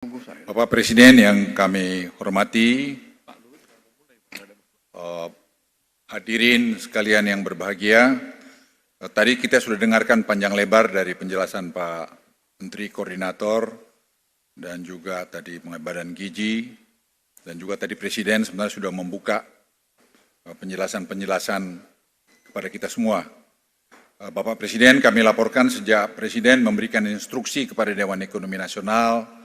Bapak Presiden yang kami hormati, hadirin sekalian yang berbahagia, tadi kita sudah dengarkan panjang lebar dari penjelasan Pak Menteri Koordinator dan juga tadi Badan Gizi dan juga tadi Presiden sebenarnya sudah membuka penjelasan-penjelasan kepada kita semua. Bapak Presiden, kami laporkan sejak Presiden memberikan instruksi kepada Dewan Ekonomi Nasional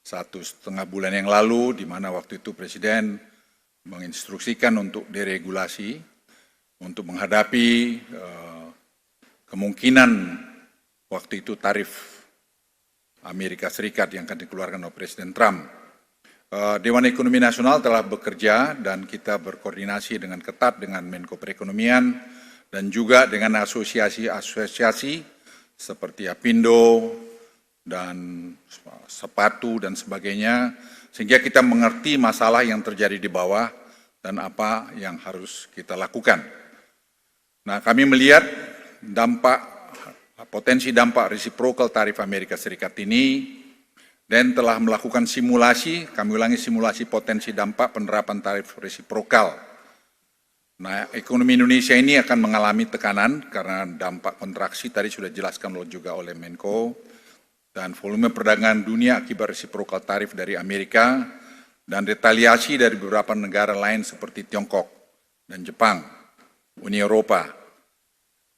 1,5 bulan yang lalu, di mana waktu itu Presiden menginstruksikan untuk deregulasi, untuk menghadapi kemungkinan waktu itu tarif Amerika Serikat yang akan dikeluarkan oleh Presiden Trump. Dewan Ekonomi Nasional telah bekerja dan kita berkoordinasi dengan ketat dengan Menko Perekonomian dan juga dengan asosiasi-asosiasi seperti Apindo dan sepatu dan sebagainya, sehingga kita mengerti masalah yang terjadi di bawah dan apa yang harus kita lakukan. Nah, kami melihat potensi dampak reciprocal tarif Amerika Serikat ini dan telah melakukan simulasi, kami ulangi simulasi potensi dampak penerapan tarif reciprocal. Nah, ekonomi Indonesia ini akan mengalami tekanan karena dampak kontraksi tadi sudah dijelaskan juga oleh Menko, dan volume perdagangan dunia akibat reciprocal tarif dari Amerika dan retaliasi dari beberapa negara lain seperti Tiongkok dan Jepang, Uni Eropa.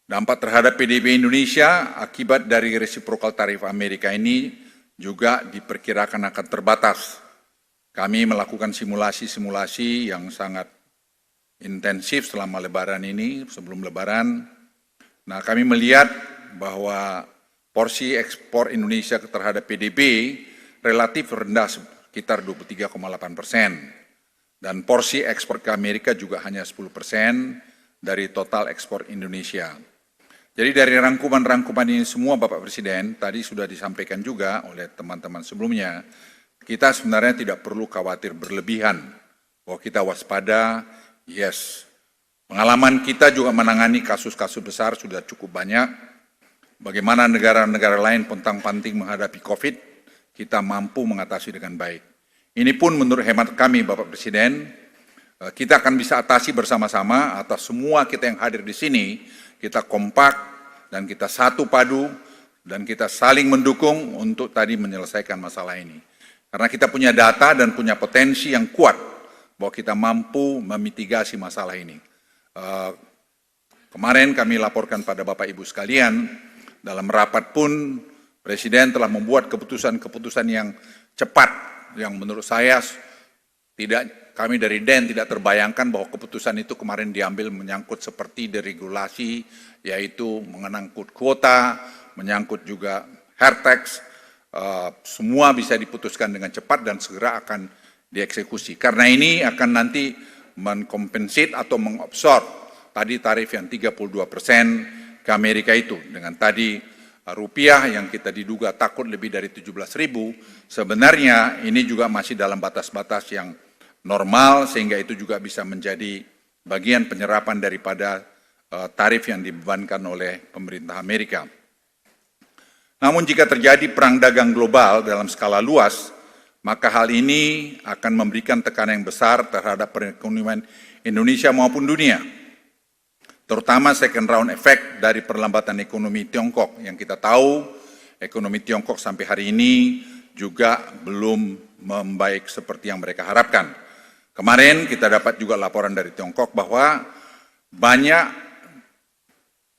Dampak terhadap PDB Indonesia akibat dari reciprocal tarif Amerika ini juga diperkirakan akan terbatas. Kami melakukan simulasi-simulasi yang sangat intensif selama Lebaran ini, sebelum Lebaran. Nah, kami melihat bahwa porsi ekspor Indonesia terhadap PDB relatif rendah sekitar 23,8%. Dan porsi ekspor ke Amerika juga hanya 10% dari total ekspor Indonesia. Jadi dari rangkuman-rangkuman ini semua Bapak Presiden, tadi sudah disampaikan juga oleh teman-teman sebelumnya, kita sebenarnya tidak perlu khawatir berlebihan, bahwa kita waspada, yes. Pengalaman kita juga menangani kasus-kasus besar sudah cukup banyak. Bagaimana negara-negara lain pontang-panting menghadapi COVID, kita mampu mengatasi dengan baik. Ini pun menurut hemat kami Bapak Presiden, kita akan bisa atasi bersama-sama atas semua kita yang hadir di sini, kita kompak dan kita satu padu dan kita saling mendukung untuk tadi menyelesaikan masalah ini. Karena kita punya data dan punya potensi yang kuat bahwa kita mampu memitigasi masalah ini. Kemarin kami laporkan pada Bapak Ibu sekalian, dalam rapat pun Presiden telah membuat keputusan-keputusan yang cepat, yang menurut saya kami dari DEN tidak terbayangkan bahwa keputusan itu kemarin diambil menyangkut seperti deregulasi, yaitu menyangkut kuota, menyangkut juga hair tax, semua bisa diputuskan dengan cepat dan segera akan dieksekusi. Karena ini akan nanti mengkompensate atau mengabsorb tadi tarif yang 32% ke Amerika itu, dengan tadi rupiah yang kita diduga takut lebih dari 17.000, sebenarnya ini juga masih dalam batas-batas yang normal, sehingga itu juga bisa menjadi bagian penyerapan daripada tarif yang dibebankan oleh pemerintah Amerika. Namun jika terjadi perang dagang global dalam skala luas, maka hal ini akan memberikan tekanan yang besar terhadap perekonomian Indonesia maupun dunia. Terutama second round effect dari perlambatan ekonomi Tiongkok, yang kita tahu ekonomi Tiongkok sampai hari ini juga belum membaik seperti yang mereka harapkan. Kemarin kita dapat juga laporan dari Tiongkok bahwa banyak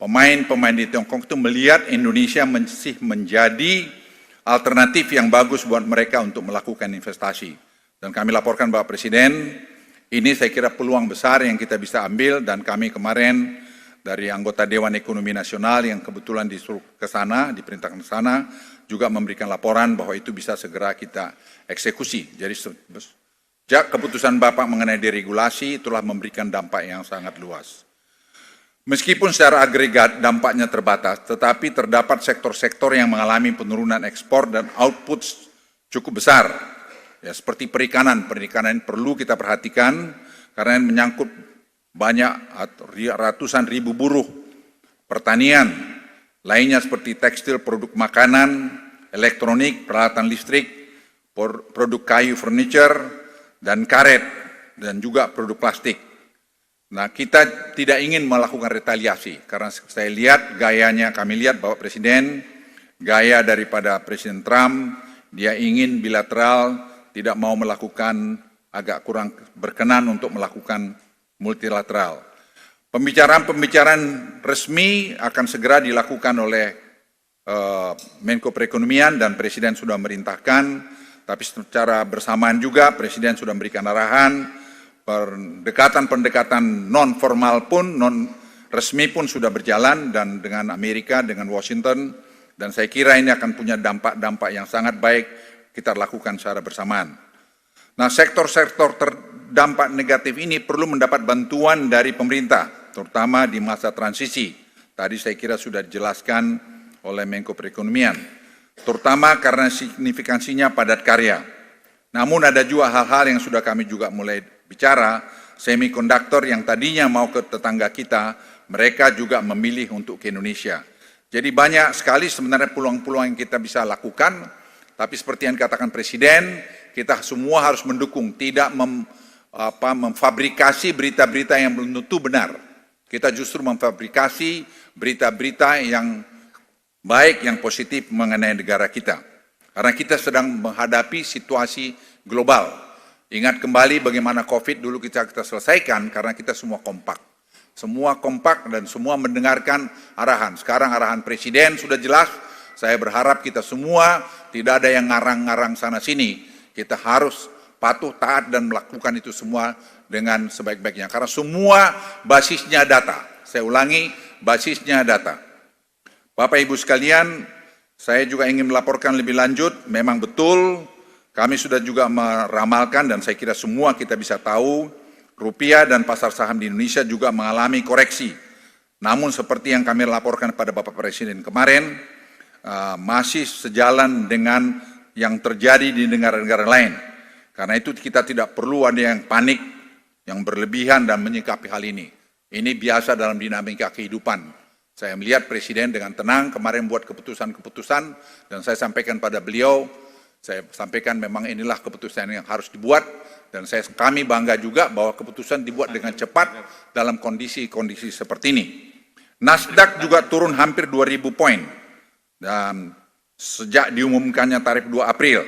pemain-pemain di Tiongkok itu melihat Indonesia masih menjadi alternatif yang bagus buat mereka untuk melakukan investasi. Dan kami laporkan Bapak Presiden, ini saya kira peluang besar yang kita bisa ambil, dan kami kemarin dari anggota Dewan Ekonomi Nasional yang kebetulan disuruh ke sana, diperintahkan ke sana, juga memberikan laporan bahwa itu bisa segera kita eksekusi. Jadi sejak keputusan Bapak mengenai deregulasi itulah memberikan dampak yang sangat luas. Meskipun secara agregat dampaknya terbatas, tetapi terdapat sektor-sektor yang mengalami penurunan ekspor dan output cukup besar. Ya, seperti perikanan perlu kita perhatikan karena menyangkut banyak ratusan ribu buruh, pertanian, lainnya seperti tekstil, produk makanan, elektronik, peralatan listrik, produk kayu furniture, dan karet, dan juga produk plastik. Nah, kita tidak ingin melakukan retaliasi, karena saya lihat gayanya, kami lihat Bapak Presiden, gaya daripada Presiden Trump, dia ingin bilateral, tidak mau melakukan, agak kurang berkenan untuk melakukan multilateral. Pembicaraan-pembicaraan resmi akan segera dilakukan oleh Menko Perekonomian dan Presiden sudah merintahkan, tapi secara bersamaan juga Presiden sudah memberikan arahan, pendekatan-pendekatan non formal pun, non resmi pun sudah berjalan dan dengan Amerika, dengan Washington, dan saya kira ini akan punya dampak-dampak yang sangat baik kita lakukan secara bersamaan. Nah, sektor-sektor terdampak negatif ini perlu mendapat bantuan dari pemerintah, terutama di masa transisi. Tadi saya kira sudah dijelaskan oleh Menko Perekonomian, terutama karena signifikansinya padat karya. Namun ada juga hal-hal yang sudah kami juga mulai bicara, semikonduktor yang tadinya mau ke tetangga kita, mereka juga memilih untuk ke Indonesia. Jadi banyak sekali sebenarnya peluang-peluang yang kita bisa lakukan, tapi seperti yang dikatakan Presiden, kita semua harus mendukung, tidak memfabrikasi berita-berita yang belum tentu benar. Kita justru memfabrikasi berita-berita yang baik, yang positif mengenai negara kita. Karena kita sedang menghadapi situasi global. Ingat kembali bagaimana COVID dulu kita selesaikan karena kita semua kompak. Semua kompak dan semua mendengarkan arahan. Sekarang arahan Presiden sudah jelas. Saya berharap kita semua tidak ada yang ngarang-ngarang sana-sini. Kita harus patuh, taat dan melakukan itu semua dengan sebaik-baiknya. Karena semua basisnya data. Saya ulangi, basisnya data. Bapak Ibu sekalian, saya juga ingin melaporkan lebih lanjut, memang betul kami sudah juga meramalkan dan saya kira semua kita bisa tahu, rupiah dan pasar saham di Indonesia juga mengalami koreksi. Namun seperti yang kami laporkan pada Bapak Presiden kemarin, masih sejalan dengan yang terjadi di negara-negara lain. Karena itu kita tidak perlu ada yang panik, yang berlebihan dan menyikapi hal ini. Ini biasa dalam dinamika kehidupan. Saya melihat Presiden dengan tenang kemarin buat keputusan-keputusan dan saya sampaikan pada beliau, saya sampaikan memang inilah keputusan yang harus dibuat dan kami bangga juga bahwa keputusan dibuat dengan cepat dalam kondisi-kondisi seperti ini. Nasdaq juga turun hampir 2.000 poin dan sejak diumumkannya tarif 2 April.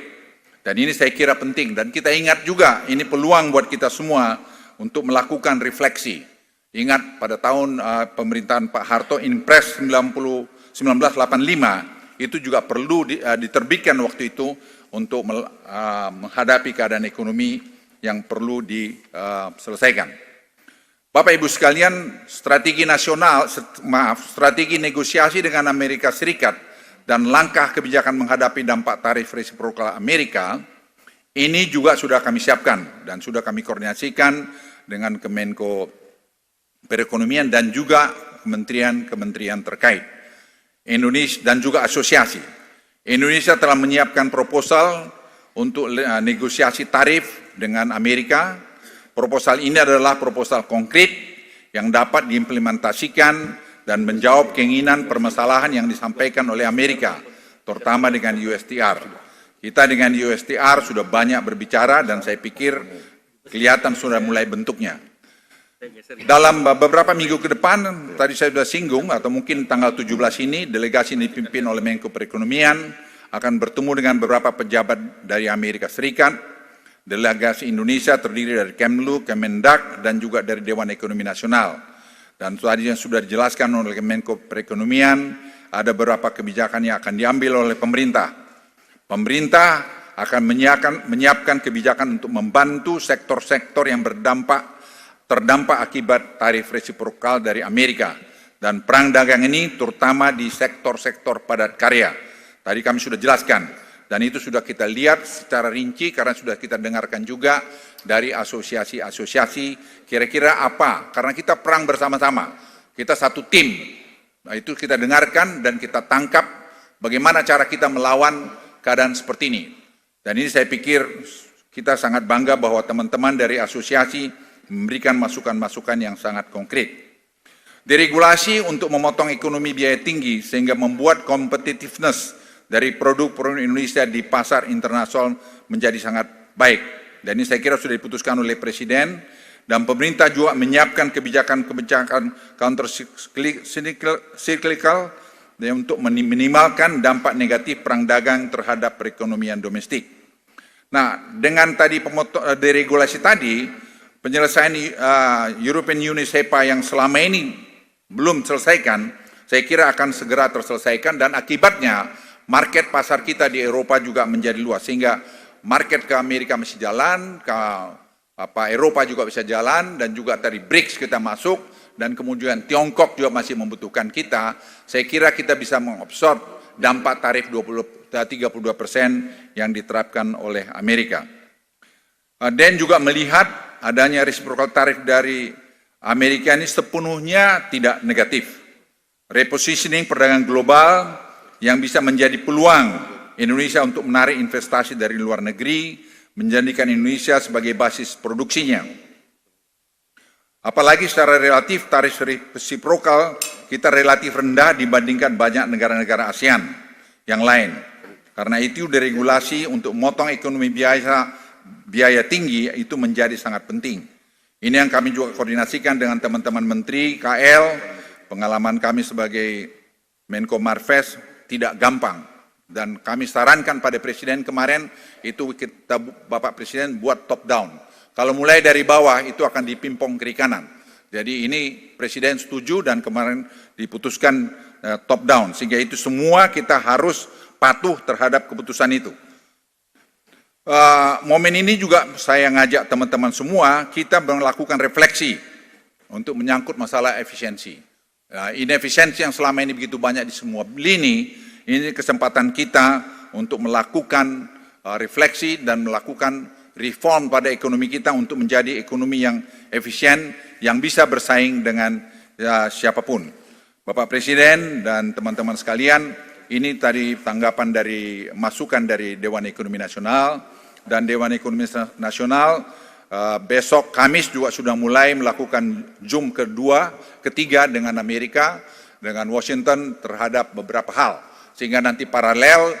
Dan ini saya kira penting dan kita ingat juga ini peluang buat kita semua untuk melakukan refleksi. Ingat pada tahun pemerintahan Pak Harto Inpres 1985 itu juga perlu diterbitkan waktu itu untuk menghadapi keadaan ekonomi yang perlu diselesaikan. Bapak Ibu sekalian, strategi negosiasi dengan Amerika Serikat dan langkah kebijakan menghadapi dampak tarif resiprokal Amerika, ini juga sudah kami siapkan dan sudah kami koordinasikan dengan Kemenko Perekonomian dan juga kementerian-kementerian terkait. Indonesia dan juga asosiasi. Indonesia telah menyiapkan proposal untuk negosiasi tarif dengan Amerika. Proposal ini adalah proposal konkret yang dapat diimplementasikan dan menjawab keinginan permasalahan yang disampaikan oleh Amerika, terutama dengan USTR. Kita dengan USTR sudah banyak berbicara dan saya pikir kelihatan sudah mulai bentuknya. Dalam beberapa minggu ke depan, tadi saya sudah singgung, atau mungkin tanggal 17 ini, delegasi yang dipimpin oleh Menko Perekonomian akan bertemu dengan beberapa pejabat dari Amerika Serikat. Delegasi Indonesia terdiri dari Kemlu, Kemendak, dan juga dari Dewan Ekonomi Nasional. Dan tadi yang sudah dijelaskan oleh Menko Perekonomian, ada beberapa kebijakan yang akan diambil oleh pemerintah. Pemerintah akan menyiapkan kebijakan untuk membantu sektor-sektor yang terdampak akibat tarif resiprokal dari Amerika dan perang dagang ini terutama di sektor-sektor padat karya. Tadi kami sudah jelaskan dan itu sudah kita lihat secara rinci karena sudah kita dengarkan juga dari asosiasi-asosiasi kira-kira apa, karena kita perang bersama-sama, kita satu tim. Nah itu kita dengarkan dan kita tangkap bagaimana cara kita melawan keadaan seperti ini. Dan ini saya pikir kita sangat bangga bahwa teman-teman dari asosiasi memberikan masukan-masukan yang sangat konkret. Deregulasi untuk memotong ekonomi biaya tinggi sehingga membuat competitiveness dari produk-produk Indonesia di pasar internasional menjadi sangat baik. Dan ini saya kira sudah diputuskan oleh Presiden, dan pemerintah juga menyiapkan kebijakan counter cyclical untuk minimalkan dampak negatif perang dagang terhadap perekonomian domestik. Nah, dengan tadi deregulasi tadi, penyelesaian European Union SEPA yang selama ini belum selesaikan, saya kira akan segera terselesaikan, dan akibatnya market pasar kita di Eropa juga menjadi luas, sehingga market ke Amerika masih jalan, ke Eropa juga bisa jalan, dan juga dari BRICS kita masuk, dan kemudian Tiongkok juga masih membutuhkan kita. Saya kira kita bisa mengabsorb dampak tarif 32% yang diterapkan oleh Amerika. Dan juga melihat adanya reciprocal tarif dari Amerika ini sepenuhnya tidak negatif. Repositioning perdagangan global yang bisa menjadi peluang Indonesia untuk menarik investasi dari luar negeri, menjadikan Indonesia sebagai basis produksinya. Apalagi secara relatif tarif reciprocal kita relatif rendah dibandingkan banyak negara-negara ASEAN yang lain. Karena itu deregulasi untuk memotong ekonomi biaya tinggi itu menjadi sangat penting. Ini yang kami juga koordinasikan dengan teman-teman Menteri KL, pengalaman kami sebagai Menko Marves tidak gampang. Dan kami sarankan pada Presiden kemarin, itu kita Bapak Presiden buat top down. Kalau mulai dari bawah itu akan dipimpong kiri kanan. Jadi ini Presiden setuju dan kemarin diputuskan top down. Sehingga itu semua kita harus patuh terhadap keputusan itu. Momen ini juga saya ngajak teman-teman semua, kita melakukan refleksi untuk menyangkut masalah efisiensi. Inefisiensi yang selama ini begitu banyak di semua lini, ini kesempatan kita untuk melakukan refleksi dan melakukan reform pada ekonomi kita untuk menjadi ekonomi yang efisien, yang bisa bersaing dengan siapapun. Bapak Presiden dan teman-teman sekalian, ini tadi tanggapan dari masukan dari Dewan Ekonomi Nasional, dan Dewan Ekonomi Nasional besok Kamis juga sudah mulai melakukan Zoom ketiga dengan Amerika, dengan Washington terhadap beberapa hal. Sehingga nanti paralel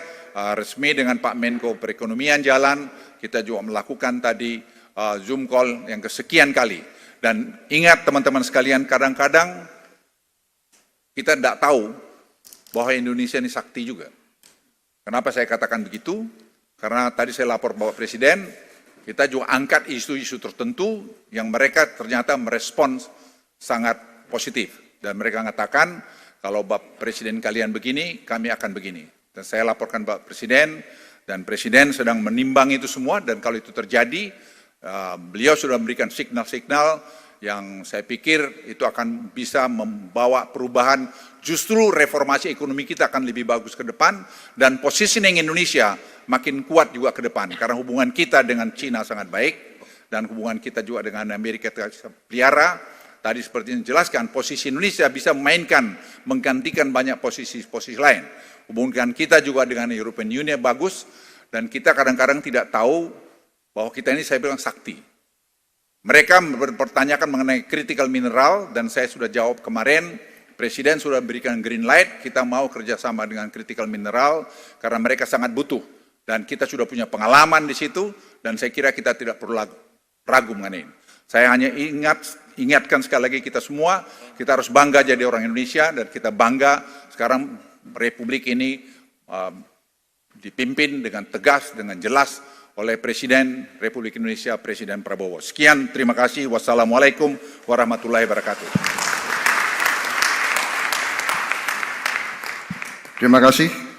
resmi dengan Pak Menko Perekonomian jalan, kita juga melakukan tadi Zoom call yang kesekian kali. Dan ingat teman-teman sekalian, kadang-kadang kita tidak tahu bahwa Indonesia ini sakti juga. Kenapa saya katakan begitu? Karena tadi saya lapor Bapak Presiden, kita juga angkat isu-isu tertentu yang mereka ternyata merespons sangat positif. Dan mereka mengatakan, kalau Bapak Presiden kalian begini, kami akan begini. Dan saya laporkan Bapak Presiden, dan Presiden sedang menimbang itu semua, dan kalau itu terjadi, beliau sudah memberikan signal-signal yang saya pikir itu akan bisa membawa perubahan, justru reformasi ekonomi kita akan lebih bagus ke depan, dan positioning Indonesia makin kuat juga ke depan, karena hubungan kita dengan Cina sangat baik, dan hubungan kita juga dengan Amerika kita pelihara. Tadi seperti yang dijelaskan, posisi Indonesia bisa menggantikan banyak posisi-posisi lain. Hubungan kita juga dengan European Union bagus, dan kita kadang-kadang tidak tahu bahwa kita ini saya bilang sakti. Mereka mempertanyakan mengenai critical mineral, dan saya sudah jawab kemarin, Presiden sudah berikan green light, kita mau kerjasama dengan critical mineral, karena mereka sangat butuh. Dan kita sudah punya pengalaman di situ, dan saya kira kita tidak perlu ragu mengenai ini. Saya hanya ingatkan sekali lagi kita semua, kita harus bangga jadi orang Indonesia, dan kita bangga sekarang Republik ini dipimpin dengan tegas, dengan jelas oleh Presiden Republik Indonesia, Presiden Prabowo. Sekian, terima kasih. Wassalamualaikum warahmatullahi wabarakatuh. Terima kasih.